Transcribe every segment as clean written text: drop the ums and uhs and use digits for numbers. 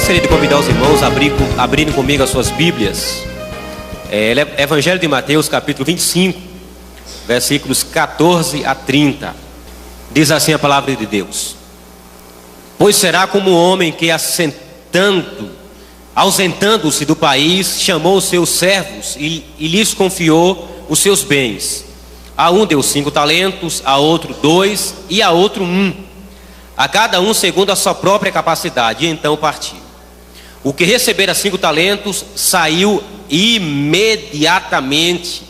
Gostaria de convidar os irmãos a abrirem comigo as suas Bíblias. Evangelho de Mateus, capítulo 25, versículos 14 a 30. Diz assim a palavra de Deus: Pois será como um homem que, ausentando-se do país, chamou os seus servos e lhes confiou os seus bens. A um deu 5 talentos, a outro 2 e a outro 1, a cada um segundo a sua própria capacidade, e então partiu. O que recebera 5 talentos saiu imediatamente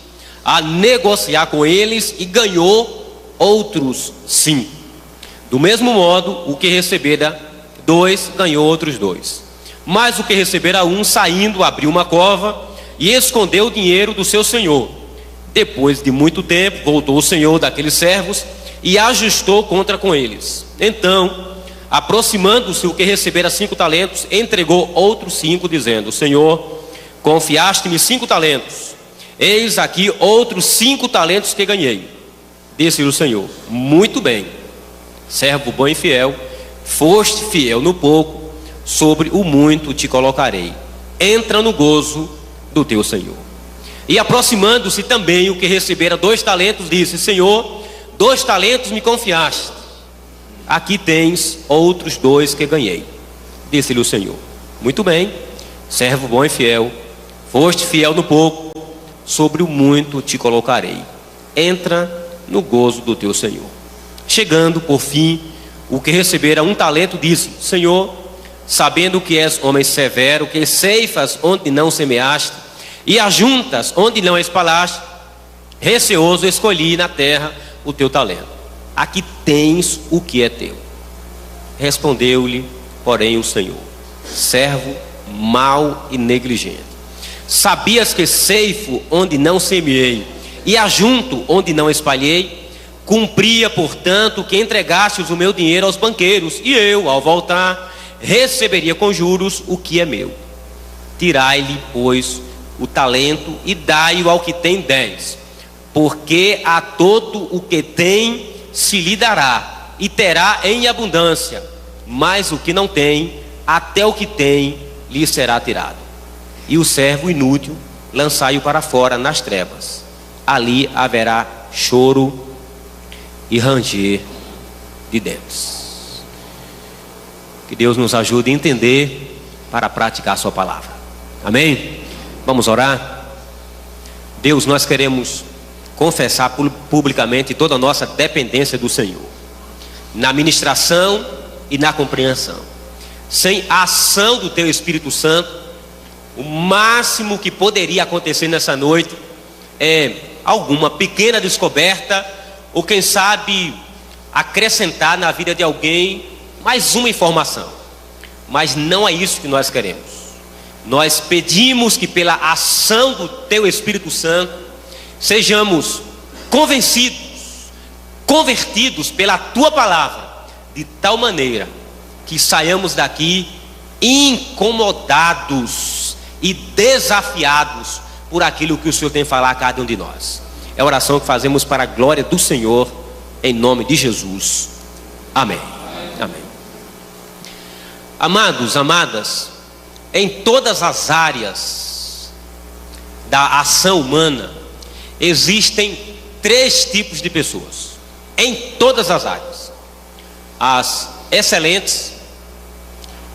a negociar com eles e ganhou outros 5. Do mesmo modo, o que recebera 2 ganhou outros 2. Mas o que recebera 1, saindo, abriu uma cova e escondeu o dinheiro do seu senhor. Depois de muito tempo, voltou o senhor daqueles servos e ajustou conta com eles. Então, aproximando-se o que recebera 5 talentos, entregou outros 5, dizendo: Senhor, confiaste-me 5 talentos, eis aqui outros 5 talentos que ganhei. Disse-lhe o Senhor: Muito bem, servo bom e fiel, foste fiel no pouco, sobre o muito te colocarei. Entra no gozo do teu Senhor. E aproximando-se também o que recebera 2 talentos, disse: Senhor, 2 talentos me confiaste, aqui tens outros 2 que ganhei. Disse-lhe o Senhor: Muito bem, servo bom e fiel, foste fiel no pouco, sobre o muito te colocarei. Entra no gozo do teu Senhor. Chegando, por fim, o que recebera 1 talento, disse: Senhor, sabendo que és homem severo, que ceifas onde não semeaste e ajuntas onde não espalhaste, receoso escolhi na terra o teu talento. Aqui tens o que é teu. Respondeu-lhe, porém, o Senhor: servo mau e negligente, sabias que ceifo onde não semeei e ajunto onde não espalhei? Cumpria, portanto, que entregastes o meu dinheiro aos banqueiros, e eu, ao voltar, receberia com juros o que é meu. Tirai-lhe, pois, o talento e dai-o ao que tem 10, porque a todo o que tem se lhe dará, e terá em abundância, mas o que não tem, até o que tem lhe será tirado. E o servo inútil lançai-o para fora nas trevas, ali haverá choro e ranger de dentes. Que Deus nos ajude a entender para praticar a sua palavra. Amém? Vamos orar? Deus, nós queremos confessar publicamente toda a nossa dependência do Senhor, na ministração e na compreensão. Sem a ação do Teu Espírito Santo, o máximo que poderia acontecer nessa noite é alguma pequena descoberta, ou quem sabe acrescentar na vida de alguém mais uma informação. Mas não é isso que nós queremos. Nós pedimos que pela ação do Teu Espírito Santo sejamos convencidos, convertidos pela Tua palavra, de tal maneira que saiamos daqui incomodados e desafiados por aquilo que o Senhor tem a falar a cada um de nós. É a oração que fazemos para a glória do Senhor, em nome de Jesus. Amém. Amém. Amados, amadas, em todas as áreas da ação humana, existem 3 tipos de pessoas. Em todas as áreas: as excelentes,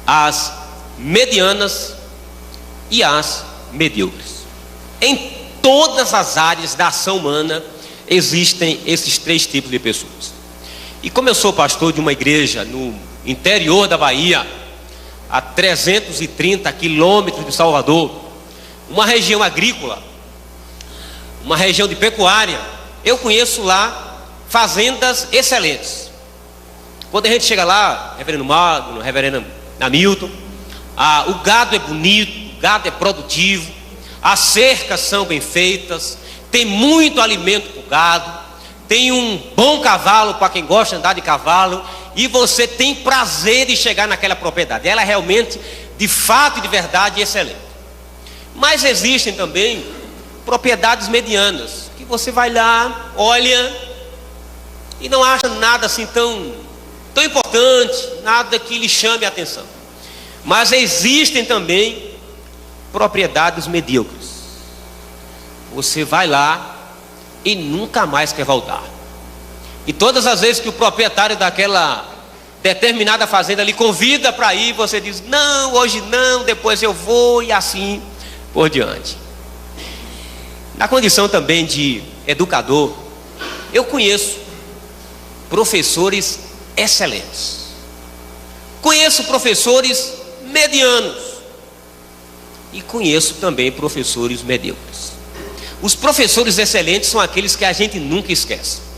as medianas e as medíocres. Em todas as áreas da ação humana existem esses 3 tipos de pessoas. E como eu sou pastor de uma igreja no interior da Bahia, a 330 quilômetros de Salvador, uma região agrícola, uma região de pecuária, eu conheço lá fazendas excelentes. Quando a gente chega lá, reverendo Magno, reverendo Hamilton, o gado é bonito, o gado é produtivo, as cercas são bem feitas, tem muito alimento para o gado, tem um bom cavalo para quem gosta de andar de cavalo, e você tem prazer de chegar naquela propriedade. Ela é realmente, de fato e de verdade, excelente. Mas existem também propriedades medianas, que você vai lá, olha e não acha nada assim tão importante, nada que lhe chame a atenção. Mas existem também propriedades medíocres. Você vai lá e nunca mais quer voltar. E todas as vezes que o proprietário daquela determinada fazenda lhe convida para ir, você diz: não, hoje não, depois eu vou, e assim por diante. Na condição também de educador, eu conheço professores excelentes, conheço professores medianos e conheço também professores medíocres. Os professores excelentes são aqueles que a gente nunca esquece.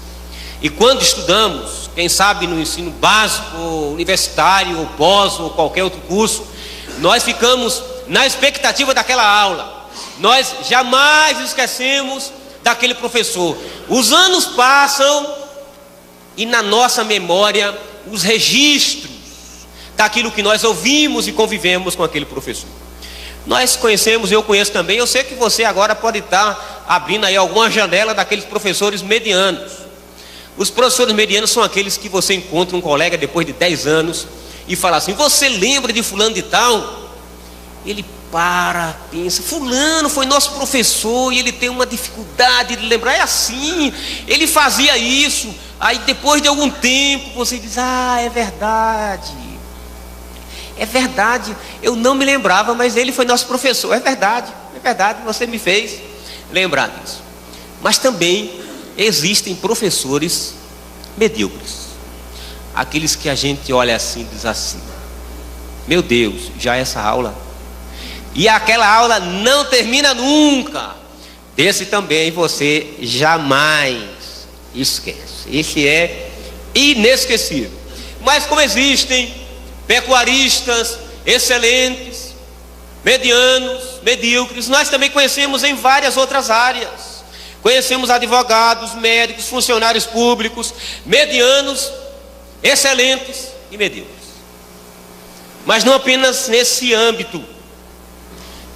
E quando estudamos, quem sabe no ensino básico, universitário, ou pós, ou qualquer outro curso, nós ficamos na expectativa daquela aula. Nós jamais esquecemos daquele professor. Os anos passam e na nossa memória os registros daquilo que nós ouvimos e convivemos com aquele professor. Nós conhecemos, eu conheço também, eu sei que você agora pode estar abrindo aí alguma janela daqueles professores medianos. Os professores medianos são aqueles que você encontra um colega depois de 10 anos e fala assim: você lembra de fulano de tal? Ele para, pensa: fulano foi nosso professor e ele tem uma dificuldade de lembrar. É assim, ele fazia isso. Aí depois de algum tempo você diz: ah, é verdade, eu não me lembrava, mas ele foi nosso professor. É verdade, você me fez lembrar disso. Mas também existem professores medíocres, aqueles que a gente olha assim e diz assim: meu Deus, já essa aula, e aquela aula não termina nunca. Desse também você jamais esquece. Esse é inesquecível. Mas como existem pecuaristas excelentes, medianos, medíocres, nós também conhecemos em várias outras áreas. Conhecemos advogados, médicos, funcionários públicos, medianos, excelentes e medíocres. Mas não apenas nesse âmbito.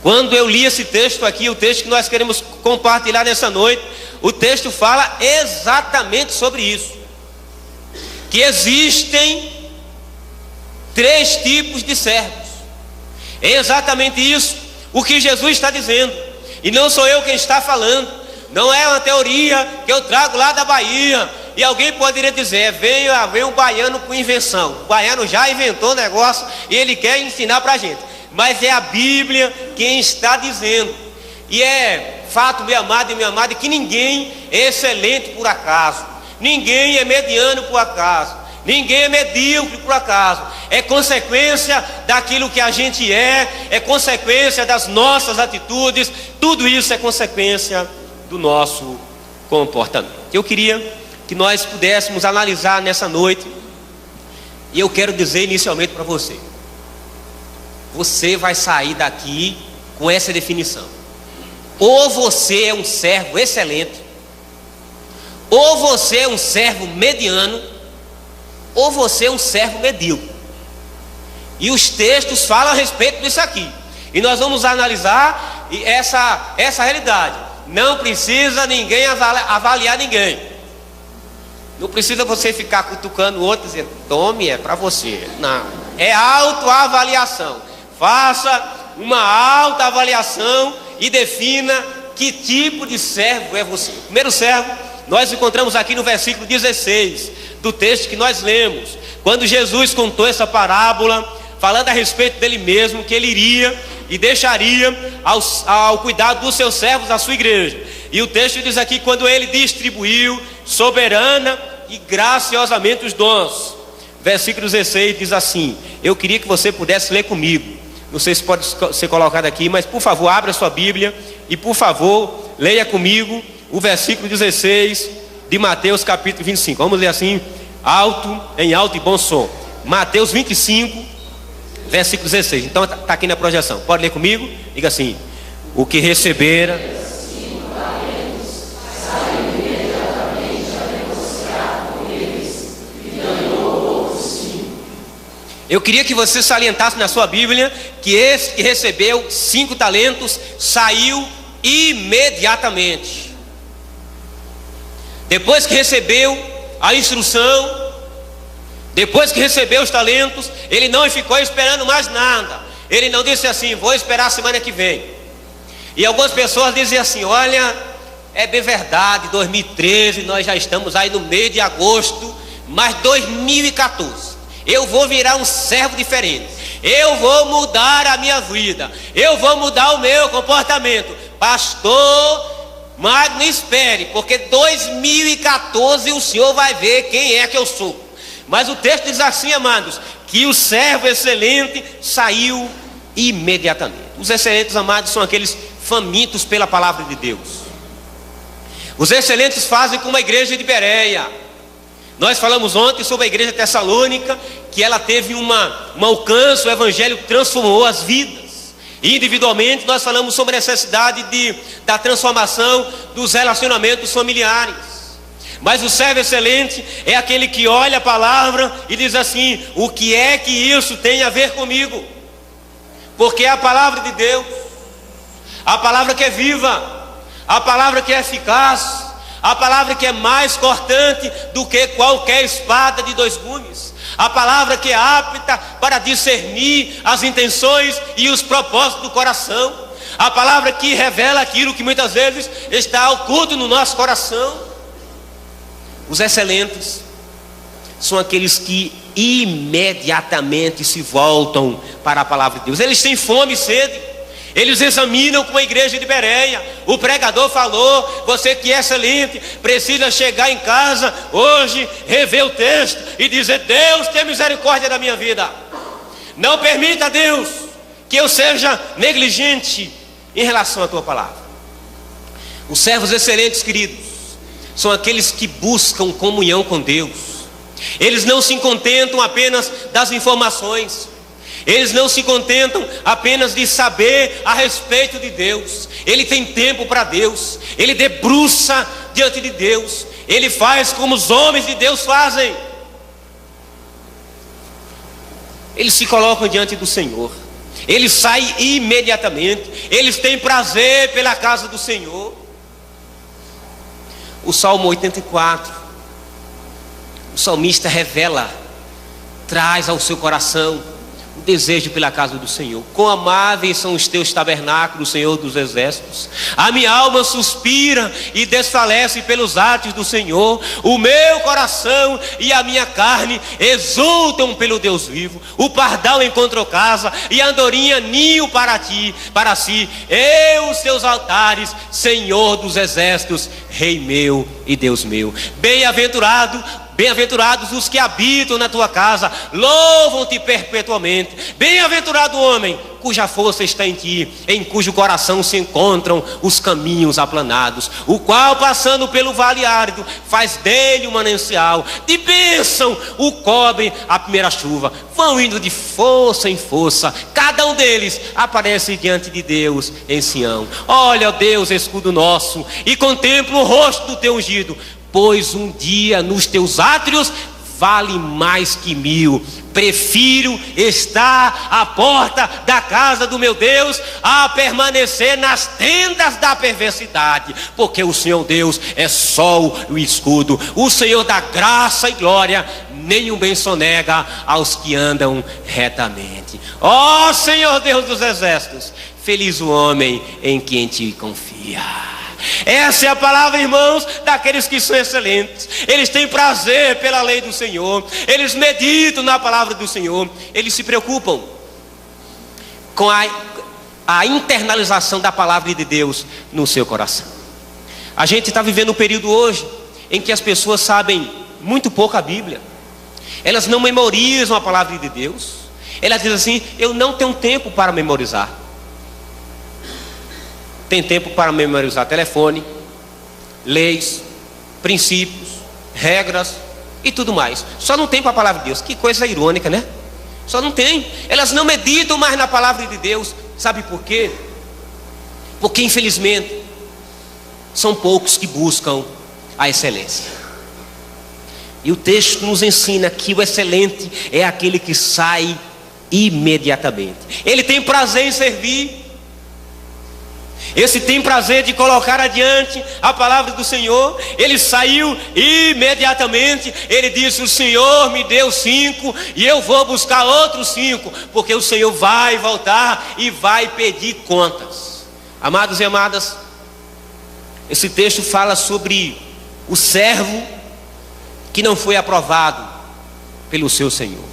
Quando eu li esse texto aqui, o texto que nós queremos compartilhar nessa noite, o texto fala exatamente sobre isso. Que existem 3 tipos de servos. É exatamente isso o que Jesus está dizendo. E não sou eu quem está falando. Não é uma teoria que eu trago lá da Bahia. E alguém poderia dizer: veio um baiano com invenção. O baiano já inventou o negócio e ele quer ensinar para a gente. Mas é a Bíblia quem está dizendo. E é fato, meu amado e minha amada, que ninguém é excelente por acaso. Ninguém é mediano por acaso. Ninguém é medíocre por acaso. É consequência daquilo que a gente é consequência das nossas atitudes. Tudo isso é consequência do nosso comportamento. Eu queria que nós pudéssemos analisar nessa noite, e eu quero dizer inicialmente para você: você vai sair daqui com essa definição. Ou você é um servo excelente, ou você é um servo mediano, ou você é um servo medíocre. E os textos falam a respeito disso aqui, e nós vamos analisar essa realidade. Não precisa ninguém avaliar ninguém. Não precisa você ficar cutucando o outro e dizer: tome, é para você. Não, é autoavaliação. Faça uma autoavaliação e defina que tipo de servo é você. O primeiro servo nós encontramos aqui no versículo 16 do texto que nós lemos, quando Jesus contou essa parábola, falando a respeito dele mesmo, que ele iria e deixaria ao cuidado dos seus servos a sua igreja. E o texto diz aqui: quando ele distribuiu soberana e graciosamente os dons. Versículo 16 diz assim, eu queria que você pudesse ler comigo, não sei se pode ser colocado aqui, mas por favor abra sua Bíblia e por favor leia comigo o versículo 16 de Mateus capítulo 25. Vamos ler assim, em alto e bom som. Mateus 25 versículo 16. Então está aqui na projeção, pode ler comigo? Diga assim: o que recebera Eu queria que você salientasse na sua Bíblia que esse que recebeu 5 talentos saiu imediatamente. Depois que recebeu a instrução, Depois que recebeu os talentos, ele não ficou esperando mais nada. Ele não disse assim: vou esperar a semana que vem. E algumas pessoas dizem assim: olha, é bem verdade, 2013, nós já estamos aí no mês de agosto, mas 2014, eu vou virar um servo diferente. Eu vou mudar a minha vida. Eu vou mudar o meu comportamento. Pastor, mas não espere, porque 2014 o senhor vai ver quem é que eu sou. Mas o texto diz assim, amados, que o servo excelente saiu imediatamente. Os excelentes, amados, são aqueles famintos pela palavra de Deus. Os excelentes fazem como a igreja de Bereia. Nós falamos ontem sobre a igreja tessalônica, que ela teve um alcance, o evangelho transformou as vidas. Individualmente nós falamos sobre a necessidade da transformação dos relacionamentos familiares. Mas o servo excelente é aquele que olha a palavra e diz assim: o que é que isso tem a ver comigo? Porque é a palavra de Deus, a palavra que é viva, a palavra que é eficaz, a palavra que é mais cortante do que qualquer espada de dois gumes, a palavra que é apta para discernir as intenções e os propósitos do coração, a palavra que revela aquilo que muitas vezes está oculto no nosso coração. Os excelentes são aqueles que imediatamente se voltam para a palavra de Deus. Eles têm fome e sede. Eles examinam como a igreja de Bereia. O pregador falou: você que é excelente, precisa chegar em casa hoje, rever o texto e dizer: Deus, tenha misericórdia da minha vida. Não permita, Deus, que eu seja negligente em relação à tua palavra. Os servos excelentes, queridos, são aqueles que buscam comunhão com Deus. Eles não se contentam apenas das informações. Eles não se contentam apenas de saber a respeito de Deus. Ele tem tempo para Deus. Ele debruça diante de Deus. Ele faz como os homens de Deus fazem. Eles se colocam diante do Senhor. Eles saem imediatamente. Eles têm prazer pela casa do Senhor. O Salmo 84, o salmista revela, traz ao seu coração o desejo pela casa do Senhor. Quão amáveis são os teus tabernáculos, Senhor dos exércitos. A minha alma suspira e desfalece pelos atos do Senhor. O meu coração e a minha carne exultam pelo Deus vivo. O pardal encontrou casa e a andorinha ninho para si. Os teus altares, Senhor dos exércitos, Rei meu e Deus meu. Bem-aventurados os que habitam na tua casa, louvam-te perpetuamente. Bem-aventurado o homem cuja força está em ti, em cujo coração se encontram os caminhos aplanados, o qual, passando pelo vale árido, faz dele um manancial. De bênção o cobre a primeira chuva. Vão indo de força em força, cada um deles aparece diante de Deus em Sião. Olha, ó Deus, escudo nosso, e contempla o rosto do teu ungido. Pois um dia nos teus átrios vale mais que 1000. Prefiro estar à porta da casa do meu Deus a permanecer nas tendas da perversidade, porque o Senhor Deus é sol e escudo. O Senhor dá graça e glória, nenhum bem sonega aos que andam retamente. Ó Senhor Deus dos exércitos, feliz o homem em quem te confia. Essa é a palavra, irmãos, daqueles que são excelentes. Eles têm prazer pela lei do Senhor. Eles meditam na palavra do Senhor. Eles se preocupam com a internalização da palavra de Deus no seu coração. A gente está vivendo um período hoje em que as pessoas sabem muito pouco a Bíblia. Elas não memorizam a palavra de Deus. Elas dizem assim: eu não tenho tempo para memorizar. Tem tempo para memorizar telefone, leis, princípios, regras e tudo mais. Só não tem para a palavra de Deus. Que coisa irônica, né? Só não tem. Elas não meditam mais na palavra de Deus. Sabe por quê? Porque infelizmente são poucos que buscam a excelência. E o texto nos ensina que o excelente é aquele que sai imediatamente. Ele tem prazer em servir. esse tem prazer de colocar adiante a palavra do Senhor. Ele saiu imediatamente, ele disse: o Senhor me deu 5 e eu vou buscar outros 5, porque o Senhor vai voltar e vai pedir contas. Amados e amadas, esse texto fala sobre o servo que não foi aprovado pelo seu Senhor,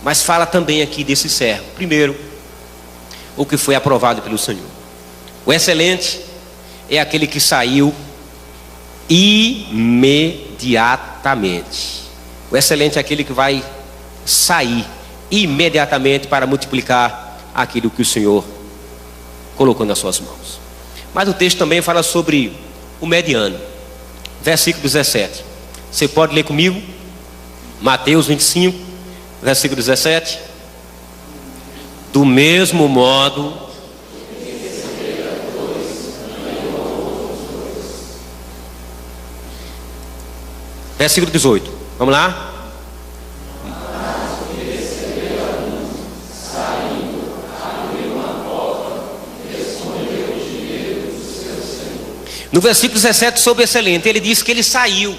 mas fala também aqui desse servo, primeiro, o que foi aprovado pelo Senhor. O excelente é aquele que saiu imediatamente. O excelente é aquele que vai sair imediatamente para multiplicar aquilo que o Senhor colocou nas suas mãos. Mas o texto também fala sobre o mediano. Versículo 17. Você pode ler comigo? Mateus 25, versículo 17. Do mesmo modo, versículo 18. Vamos lá? No versículo 17, sobre o excelente, ele diz que ele saiu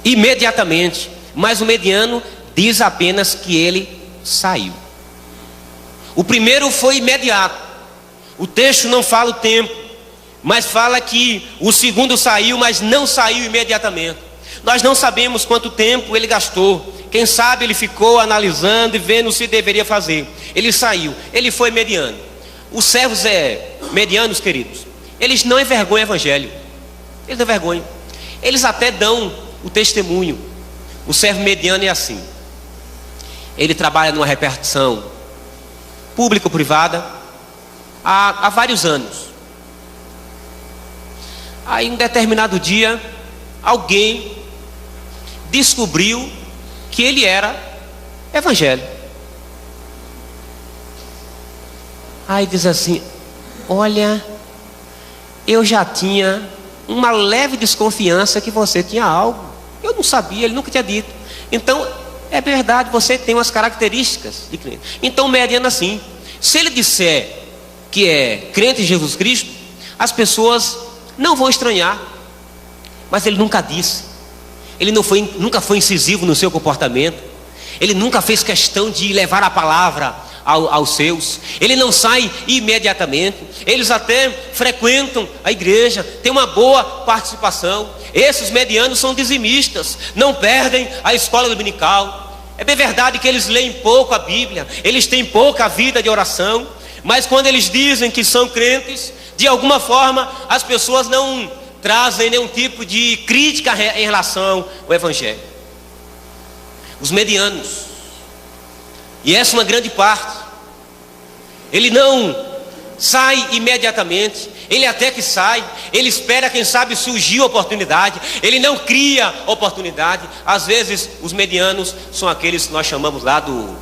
imediatamente, mas o mediano diz apenas que ele saiu. O primeiro foi imediato. O texto não fala o tempo, mas fala que o segundo saiu, mas não saiu imediatamente. Nós não sabemos quanto tempo ele gastou. Quem sabe ele ficou analisando e vendo se deveria fazer. Ele saiu, ele foi mediano. Os servos medianos, queridos, eles não envergonham o evangelho. Eles não envergonham. Eles até dão o testemunho. O servo mediano é assim. Ele trabalha numa repartição pública ou privada há vários anos. Aí, em um determinado dia, alguém descobriu que ele era evangélico. Aí diz assim: olha, eu já tinha uma leve desconfiança que você tinha algo. Eu não sabia, ele nunca tinha dito. Então, é verdade, você tem umas características de crente. Então, mediano assim, se ele disser que é crente em Jesus Cristo, as pessoas não vão estranhar. Mas ele nunca disse. Ele nunca foi incisivo no seu comportamento. Ele nunca fez questão de levar a palavra aos seus. Ele não sai imediatamente. Eles até frequentam a igreja, tem uma boa participação. Esses medianos são dizimistas, não perdem a escola dominical. É bem verdade que eles leem pouco a Bíblia, eles têm pouca vida de oração, mas quando eles dizem que são crentes, de alguma forma as pessoas não trazem nenhum tipo de crítica em relação ao evangelho. Os medianos, e essa é uma grande parte, ele não sai imediatamente, ele até que sai, ele espera, quem sabe, surgir oportunidade, ele não cria oportunidade. Às vezes os medianos são aqueles que nós chamamos lá do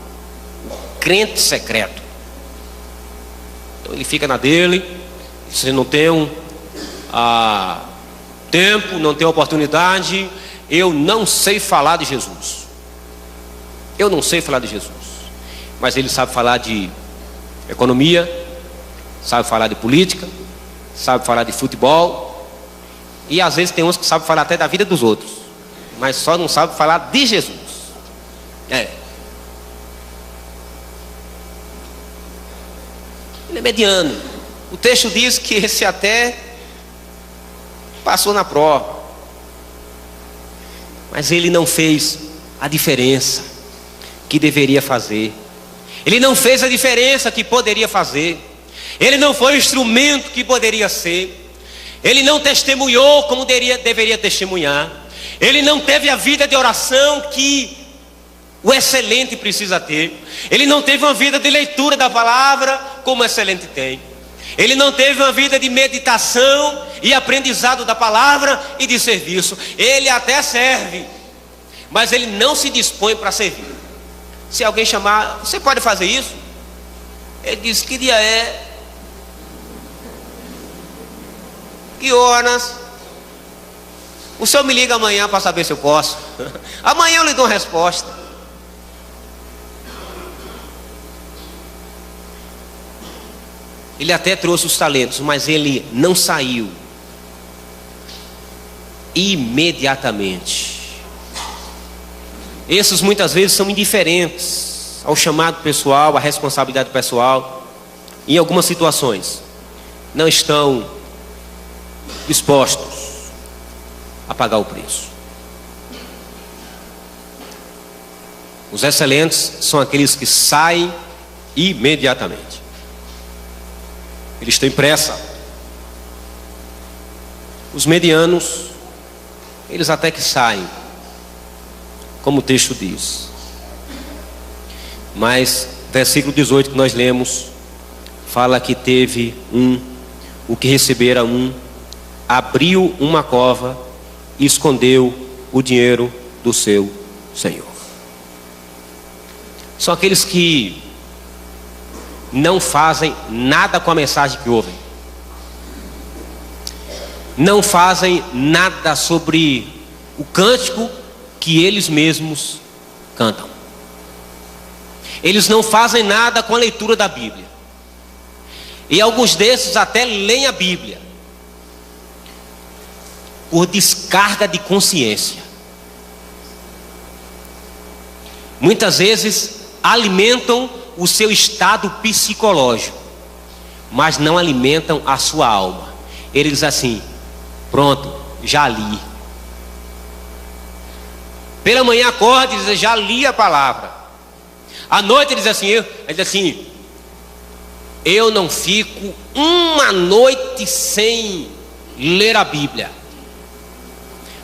crente secreto. Então ele fica na dele, se não tem tempo, não tem oportunidade, eu não sei falar de Jesus. Eu não sei falar de Jesus, mas ele sabe falar de economia, sabe falar de política, sabe falar de futebol, e às vezes tem uns que sabem falar até da vida dos outros, mas só não sabe falar de Jesus. Ele é mediano. O texto diz que esse até passou na prova, mas ele não fez a diferença que deveria fazer. Ele não fez a diferença que poderia fazer. Ele não foi o instrumento que poderia ser. Ele não testemunhou como deveria testemunhar. Ele não teve a vida de oração que o excelente precisa ter. Ele não teve uma vida de leitura da palavra como o excelente tem. Ele não teve uma vida de meditação e aprendizado da palavra e de serviço. Ele até serve, mas ele não se dispõe para servir. Se alguém chamar, você pode fazer isso? Ele diz: que dia é? Que horas? O senhor me liga amanhã para saber se eu posso. Amanhã eu lhe dou uma resposta. Ele até trouxe os talentos, mas ele não saiu imediatamente. Esses muitas vezes são indiferentes ao chamado pessoal, à responsabilidade pessoal. Em algumas situações não estão dispostos a pagar o preço. Os excelentes são aqueles que saem imediatamente. Eles têm pressa. Os medianos, eles até que saem, como o texto diz. Mas versículo 18 que nós lemos fala que teve o que recebera abriu uma cova e escondeu o dinheiro do seu senhor. São aqueles que não fazem nada com a mensagem que ouvem. Não fazem nada sobre o cântico que eles mesmos cantam. Eles não fazem nada com a leitura da Bíblia. E alguns desses até leem a Bíblia por descarga de consciência. Muitas vezes alimentam o seu estado psicológico, mas não alimentam a sua alma. Ele diz assim: pronto, já li. Pela manhã acorda e diz: já li a palavra. À noite ele diz assim: eu não fico uma noite sem ler a Bíblia.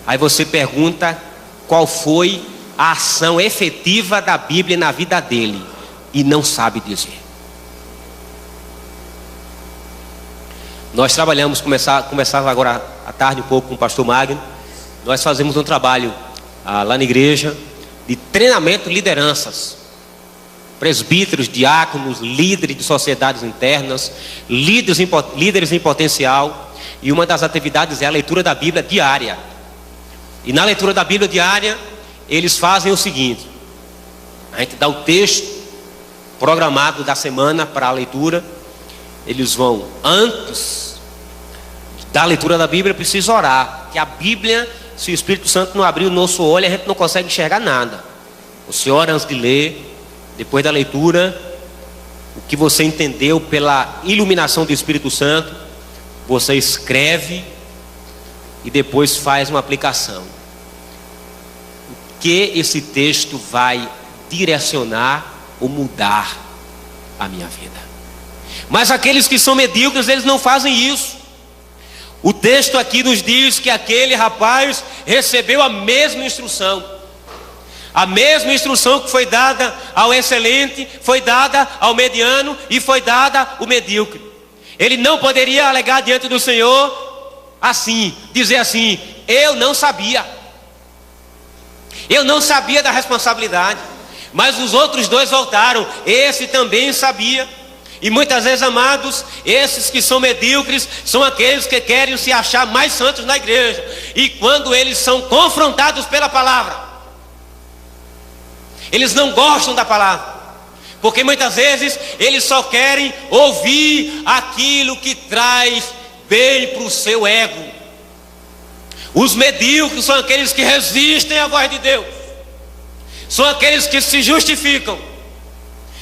Aí você pergunta qual foi a ação efetiva da Bíblia na vida dele, e não sabe dizer. Nós trabalhamos, começava agora à tarde um pouco com o pastor Magno. Nós fazemos um trabalho lá na igreja de treinamento de lideranças, presbíteros, diáconos, líderes de sociedades internas, líderes em potencial. E uma das atividades é a leitura da Bíblia diária. E na leitura da Bíblia diária, eles fazem o seguinte: a gente dá o texto programado da semana para a leitura. Eles vão, antes da leitura da Bíblia, precisa orar, que a Bíblia, se o Espírito Santo não abrir o nosso olho, a gente não consegue enxergar nada. Você ora antes de ler, depois da leitura, o que você entendeu pela iluminação do Espírito Santo, você escreve e depois faz uma aplicação. O que esse texto vai direcionar ou mudar a minha vida? Mas aqueles que são medíocres, eles não fazem isso. O texto aqui nos diz que aquele rapaz recebeu a mesma instrução. A mesma instrução que foi dada ao excelente, foi dada ao mediano e foi dada ao medíocre. Ele não poderia alegar diante do Senhor assim, dizer assim: eu não sabia. Eu não sabia da responsabilidade. Mas os outros dois voltaram: esse também sabia. E muitas vezes, amados, esses que são medíocres são aqueles que querem se achar mais santos na igreja. E quando eles são confrontados pela palavra, eles não gostam da palavra, porque muitas vezes eles só querem ouvir aquilo que traz bem para o seu ego. Os medíocres são aqueles que resistem à voz de Deus, são aqueles que se justificam,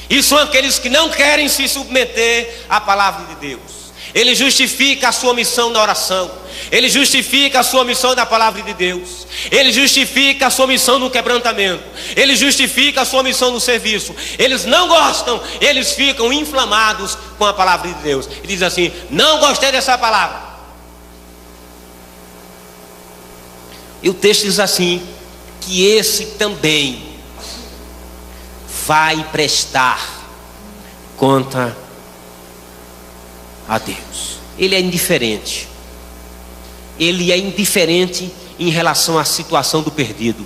e são aqueles que não querem se submeter à palavra de Deus. Ele justifica a sua missão na oração, ele justifica a sua missão na palavra de Deus, ele justifica a sua missão no quebrantamento, ele justifica a sua missão no serviço. Eles não gostam, eles ficam inflamados com a palavra de Deus. Ele diz assim: não gostei dessa palavra. E o texto diz assim: que esse também vai prestar conta a Deus. Ele é indiferente. Ele é indiferente em relação à situação do perdido.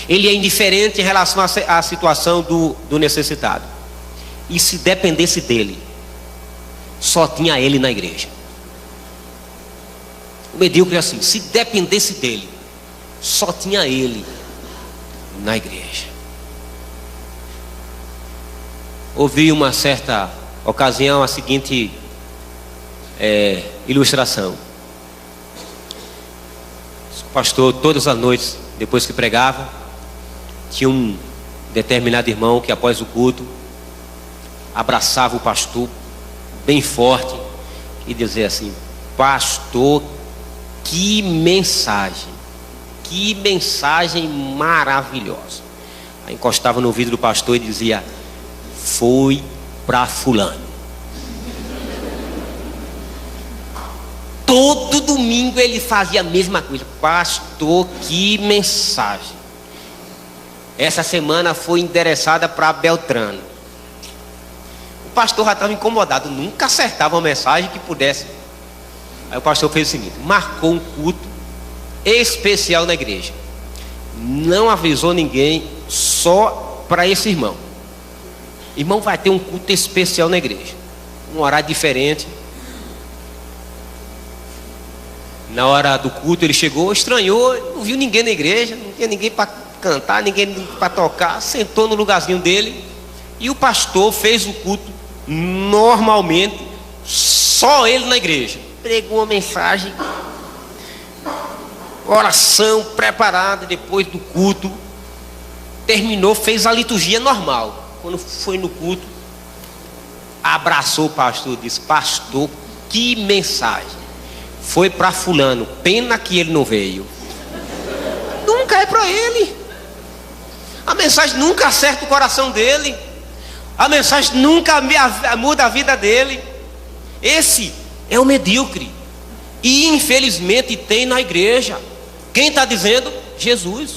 Ele é indiferente em relação à situação do necessitado. E se dependesse dele, só tinha ele na igreja. O medíocre é assim: se dependesse dele, só tinha ele na igreja. Ouvi uma certa ocasião a seguinte ilustração. O pastor, todas as noites, depois que pregava, tinha um determinado irmão que após o culto abraçava o pastor bem forte e dizia assim: pastor, que mensagem maravilhosa. Aí encostava no ouvido do pastor e dizia: foi para fulano. Todo domingo ele fazia a mesma coisa. Pastor, que mensagem. Essa semana foi endereçada para Beltrano. O pastor já estava incomodado, nunca acertava uma mensagem que pudesse. Aí o pastor fez o seguinte: marcou um culto especial na igreja, não avisou ninguém, só para esse irmão. Irmão, vai ter um culto especial na igreja, um horário diferente. Na hora do culto ele chegou, estranhou, não viu ninguém na igreja, não tinha ninguém para cantar, ninguém para tocar, sentou no lugarzinho dele e o pastor fez o culto normalmente, só ele na igreja. Pregou uma mensagem, oração preparada. Depois do culto terminou, fez a liturgia normal. Quando foi no culto, abraçou o pastor, disse: pastor, que mensagem. Foi para fulano, pena que ele não veio. Nunca é para ele. A mensagem nunca acerta o coração dele. A mensagem nunca muda a vida dele. Esse é o medíocre. E infelizmente tem na igreja. Quem está dizendo? Jesus.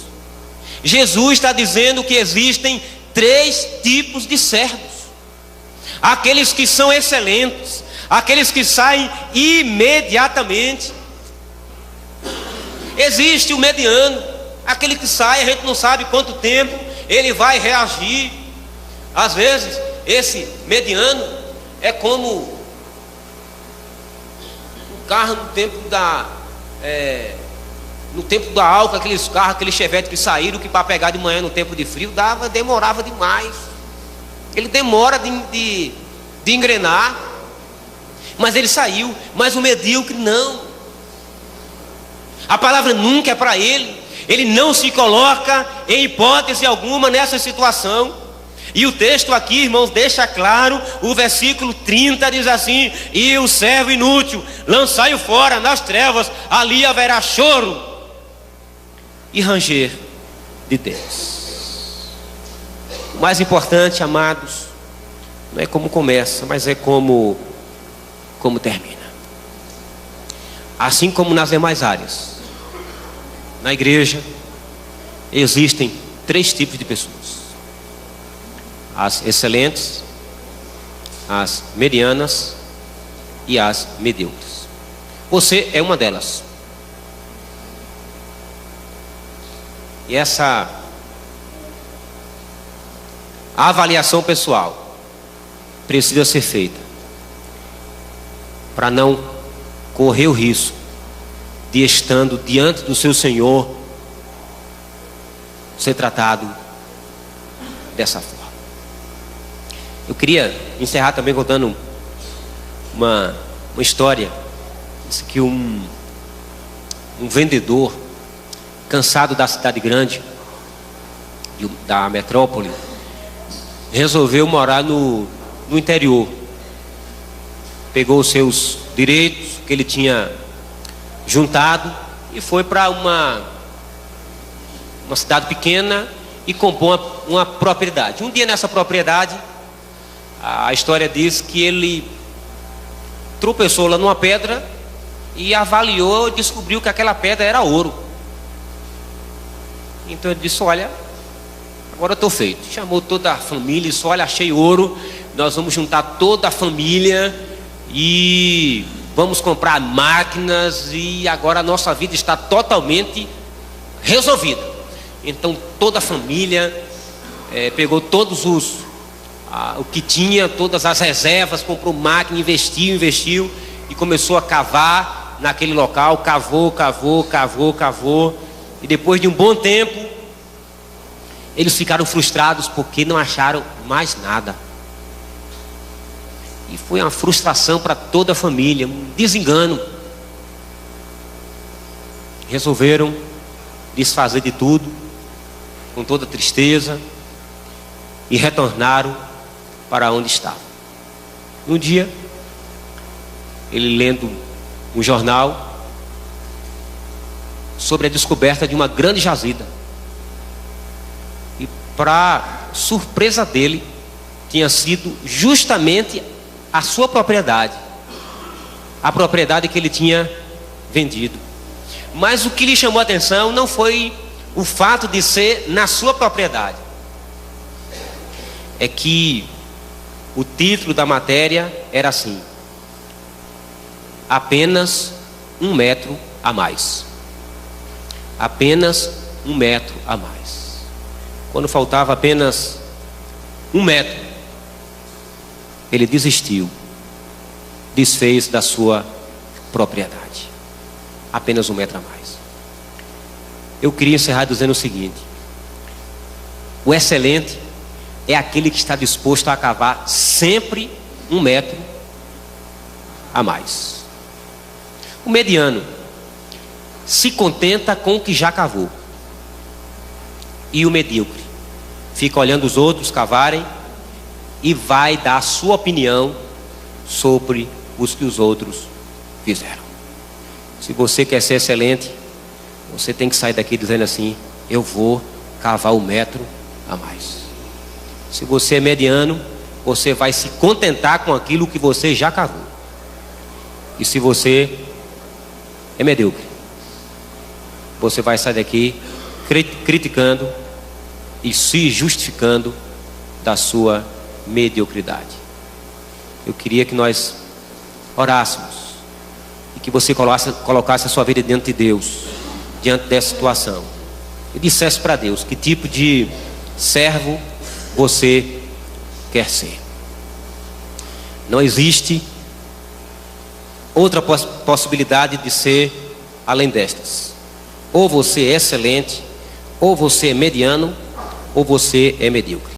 Jesus está dizendo que existem 3 tipos de servos: aqueles que são excelentes, aqueles que saem imediatamente. Existe o mediano, aquele que sai, a gente não sabe quanto tempo ele vai reagir. Às vezes esse mediano é como o carro no tempo do álcool, aqueles carros, aqueles Chevette que saíram, que para pegar de manhã no tempo de frio demorava demais. Ele demora de engrenar, mas ele saiu. Mas o medíocre não. A palavra nunca é para ele. Ele não se coloca em hipótese alguma nessa situação. E o texto aqui, irmãos, deixa claro. O versículo 30 diz assim: e o servo inútil lançai-o fora nas trevas, ali haverá choro e ranger de dentes. O mais importante, amados, não é como começa, mas é como termina. Assim como nas demais áreas, na igreja existem 3 tipos de pessoas: as excelentes, as medianas e as medíocres. Você é uma delas. E essa avaliação pessoal precisa ser feita para não correr o risco de, estando diante do seu Senhor, ser tratado dessa forma. Eu queria encerrar também contando uma história. Diz que um vendedor, cansado da cidade grande, da metrópole, resolveu morar no interior. Pegou os seus direitos que ele tinha juntado e foi para uma cidade pequena e comprou uma propriedade. Um dia nessa propriedade, a história diz que ele tropeçou lá numa pedra e avaliou, descobriu que aquela pedra era ouro. Então ele disse: olha, agora eu estou feito. Chamou toda a família e disse: olha, achei ouro, nós vamos juntar toda a família e vamos comprar máquinas, e agora a nossa vida está totalmente resolvida. Então toda a família pegou todos o que tinha, todas as reservas, comprou máquina, investiu e começou a cavar naquele local. Cavou, e depois de um bom tempo eles ficaram frustrados porque não acharam mais nada. E foi uma frustração para toda a família, um desengano. Resolveram desfazer de tudo, com toda tristeza, e retornaram para onde estavam. Um dia, ele lendo um jornal sobre a descoberta de uma grande jazida. E para surpresa dele, tinha sido justamente a sua propriedade, a propriedade que ele tinha vendido. Mas o que lhe chamou a atenção não foi o fato de ser na sua propriedade, é que o título da matéria era assim: apenas 1 metro a mais. Apenas 1 metro a mais. Quando faltava apenas 1 metro, ele desistiu, desfez da sua propriedade. Apenas 1 metro a mais. Eu queria encerrar dizendo o seguinte: o excelente é aquele que está disposto a cavar sempre 1 metro a mais. O mediano se contenta com o que já cavou. E o medíocre fica olhando os outros cavarem e vai dar a sua opinião sobre os que os outros fizeram. Se você quer ser excelente, você tem que sair daqui dizendo assim: eu vou cavar 1 metro a mais. Se você é mediano, você vai se contentar com aquilo que você já cavou. E se você é medíocre, você vai sair daqui criticando e se justificando da sua mediocridade. Eu queria que nós orássemos e que você colocasse a sua vida diante de Deus, diante dessa situação, e dissesse para Deus que tipo de servo você quer ser. Não existe outra possibilidade de ser além destas: ou você é excelente, ou você é mediano, ou você é medíocre.